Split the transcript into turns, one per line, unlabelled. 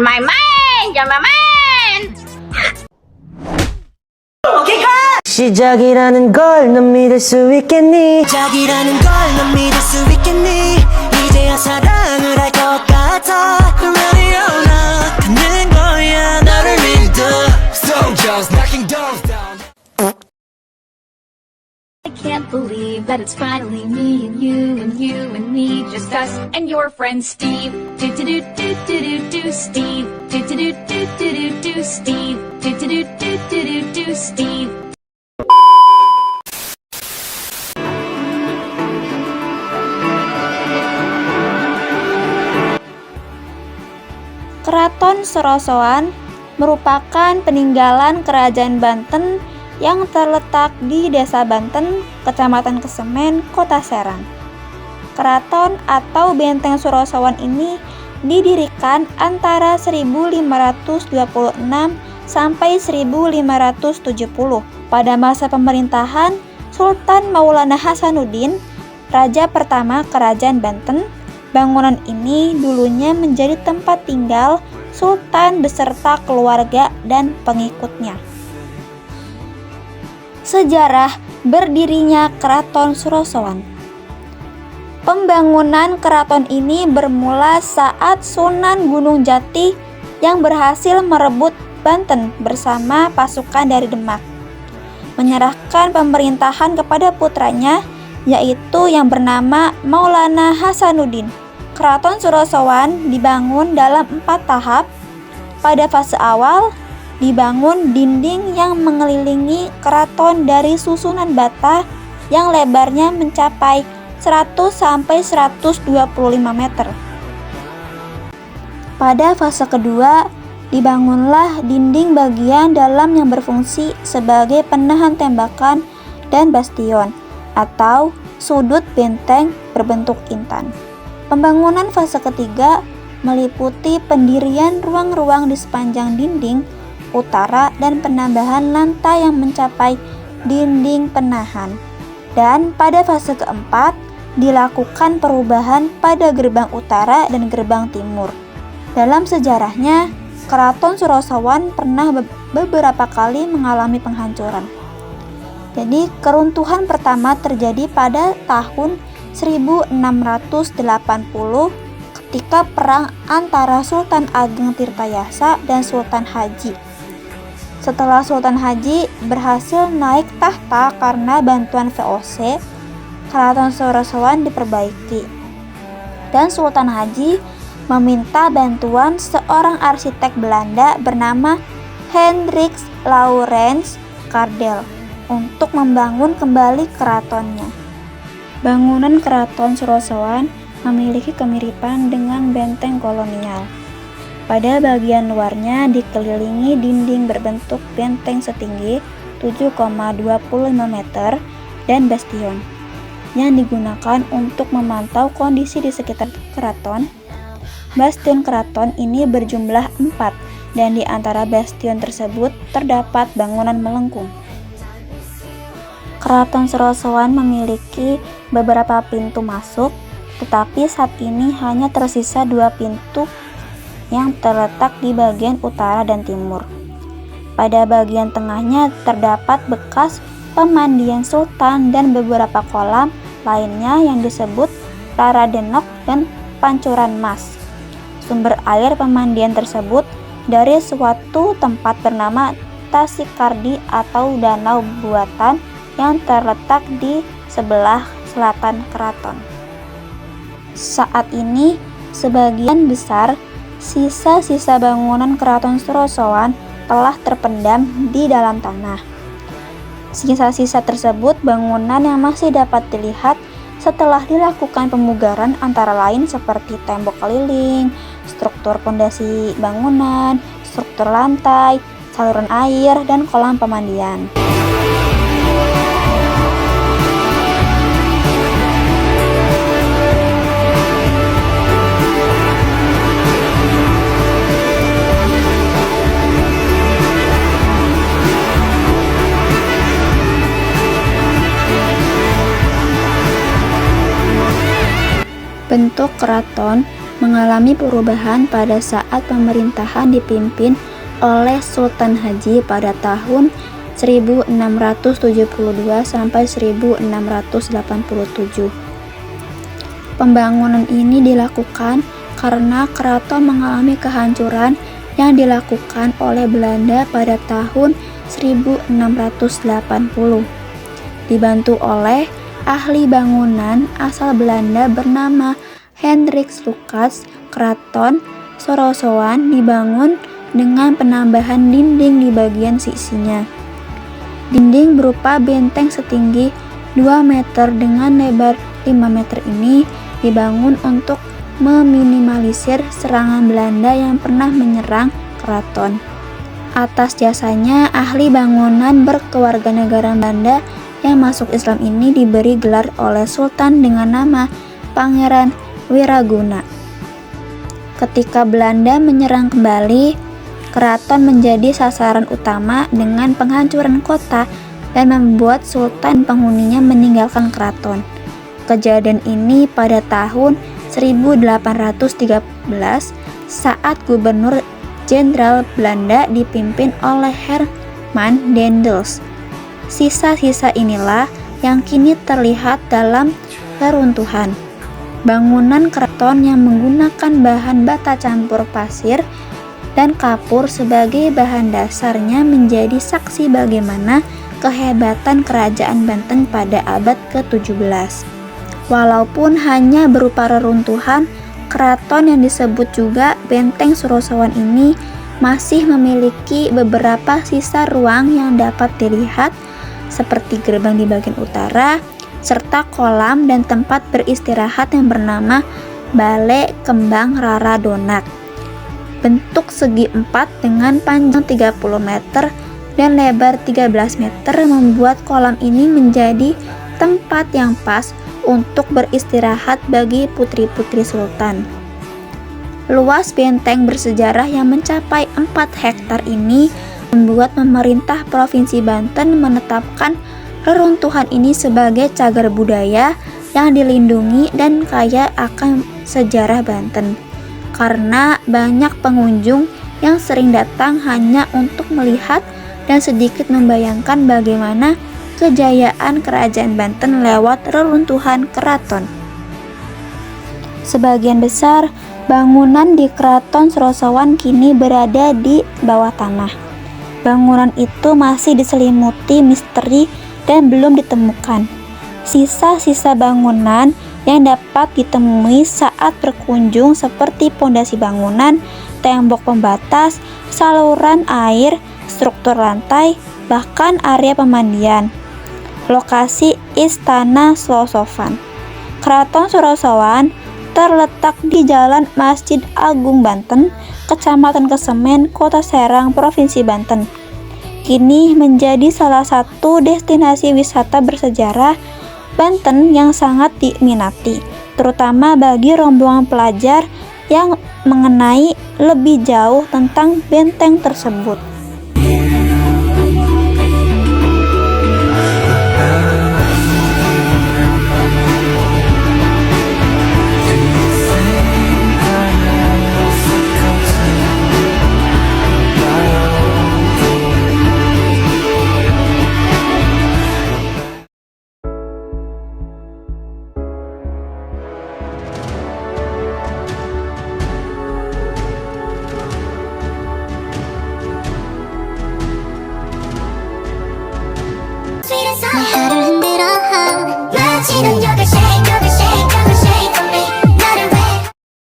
main-main, jangan main.
시작이라는 걸 넌 믿을 수 있겠니?
시작이라는 걸 넌 믿을 수 있겠니? 이제야 사랑을 할 것 같아. Ready or not 듣는 거야 너를 믿어. Soldiers knocking doors down.
I can't believe that it's finally me and you and you and me, just us and your friend Steve. Do do do do do do do Steve. Do do do do do do do Steve. Do do do do do do do Steve.
Keraton Sorosoan merupakan peninggalan Kerajaan Banten yang terletak di Desa Banten, Kecamatan Kesemen, Kota Serang. Keraton atau Benteng Sorosoan ini didirikan antara 1526 sampai 1570 pada masa pemerintahan Sultan Maulana Hasanuddin, Raja pertama Kerajaan Banten. Bangunan ini dulunya menjadi tempat tinggal Sultan beserta keluarga dan pengikutnya. Sejarah berdirinya Keraton Sorosoan. Pembangunan keraton ini bermula saat Sunan Gunung Jati yang berhasil merebut Banten bersama pasukan dari Demak, menyerahkan pemerintahan kepada putranya, yaitu yang bernama Maulana Hasanuddin. Keraton Sorosoan dibangun dalam 4 tahap. Pada fase awal, dibangun dinding yang mengelilingi keraton dari susunan bata yang lebarnya mencapai 100 sampai 125 meter. Pada fase kedua, dibangunlah dinding bagian dalam yang berfungsi sebagai penahan tembakan dan bastion atau sudut benteng berbentuk intan. Pembangunan fase ketiga meliputi pendirian ruang-ruang di sepanjang dinding utara dan penambahan lantai yang mencapai dinding penahan. Dan pada fase keempat dilakukan perubahan pada gerbang utara dan gerbang timur. Dalam sejarahnya, Keraton Sorosoan pernah beberapa kali mengalami penghancuran. Jadi keruntuhan pertama terjadi pada tahun 1680 ketika perang antara Sultan Ageng Tirtayasa dan Sultan Haji. Setelah Sultan Haji berhasil naik tahta karena bantuan VOC, Keraton Sorosoan diperbaiki. Dan Sultan Haji meminta bantuan seorang arsitek Belanda bernama Hendrik Laurens Kardel untuk membangun kembali keratonnya. Bangunan Keraton Sorosoan memiliki kemiripan dengan benteng kolonial. Pada bagian luarnya dikelilingi dinding berbentuk benteng setinggi 7,25 meter dan bastion yang digunakan untuk memantau kondisi di sekitar keraton. Bastion keraton ini berjumlah 4 dan di antara bastion tersebut terdapat bangunan melengkung. Keraton Sorosoan memiliki beberapa pintu masuk, tetapi saat ini hanya tersisa 2 pintu yang terletak di bagian utara dan timur. Pada bagian tengahnya terdapat bekas pemandian sultan dan beberapa kolam lainnya yang disebut Raradenok dan Pancuran Mas. Sumber air pemandian tersebut dari suatu tempat bernama Tasikardi atau danau buatan yang terletak di sebelah selatan keraton. Saat ini, sebagian besar sisa-sisa bangunan Keraton Sorosoan telah terpendam di dalam tanah. Sisa-sisa tersebut bangunan yang masih dapat dilihat setelah dilakukan pemugaran antara lain seperti tembok keliling, struktur pondasi bangunan, struktur lantai, saluran air, dan kolam pemandian. Bentuk keraton mengalami mengalami perubahan pada saat pemerintahan dipimpin oleh Sultan Haji pada tahun 1672 sampai 1687. Pembangunan ini dilakukan karena keraton mengalami kehancuran yang dilakukan oleh Belanda pada tahun 1680. Dibantu oleh ahli bangunan asal Belanda bernama Hendrik Lucas, keraton Sorosowan dibangun dengan penambahan dinding di bagian sisinya. Dinding berupa benteng setinggi 2 meter dengan lebar 5 meter ini dibangun untuk meminimalisir serangan Belanda yang pernah menyerang keraton. Atas jasanya, ahli bangunan berkewarganegaraan Belanda yang masuk Islam ini diberi gelar oleh Sultan dengan nama Pangeran Wiraguna. Ketika Belanda menyerang kembali, keraton menjadi sasaran utama dengan penghancuran kota dan membuat sultan penghuninya meninggalkan keraton. Kejadian ini pada tahun 1813 saat Gubernur Jenderal Belanda dipimpin oleh Herman Daendels. Sisa-sisa inilah yang kini terlihat dalam reruntuhan. Bangunan keraton yang menggunakan bahan bata campur pasir dan kapur sebagai bahan dasarnya menjadi saksi bagaimana kehebatan kerajaan Banten pada abad ke-17. Walaupun hanya berupa reruntuhan, keraton yang disebut juga Benteng Sorosowan ini masih memiliki beberapa sisa ruang yang dapat dilihat seperti gerbang di bagian utara, serta kolam dan tempat beristirahat yang bernama Balai Kembang Rara Donak. Bentuk segi 4 dengan panjang 30 meter dan lebar 13 meter membuat kolam ini menjadi tempat yang pas untuk beristirahat bagi putri-putri sultan. Luas benteng bersejarah yang mencapai 4 hektar ini membuat pemerintah Provinsi Banten menetapkan reruntuhan ini sebagai cagar budaya yang dilindungi dan kaya akan sejarah Banten. Karena banyak pengunjung yang sering datang hanya untuk melihat dan sedikit membayangkan bagaimana kejayaan kerajaan Banten lewat reruntuhan keraton. Sebagian besar bangunan di Keraton Sorosowan kini berada di bawah tanah. Bangunan itu masih diselimuti misteri dan belum ditemukan. Sisa-sisa bangunan yang dapat ditemui saat berkunjung seperti pondasi bangunan, tembok pembatas, saluran air, struktur lantai, bahkan area pemandian. Lokasi Istana Sorosowan. Keraton Sorosowan terletak di Jalan Masjid Agung Banten, Kecamatan Kesemen, Kota Serang, Provinsi Banten. Kini menjadi salah satu destinasi wisata bersejarah Banten yang sangat diminati, terutama bagi rombongan pelajar yang mengenai lebih jauh tentang benteng tersebut.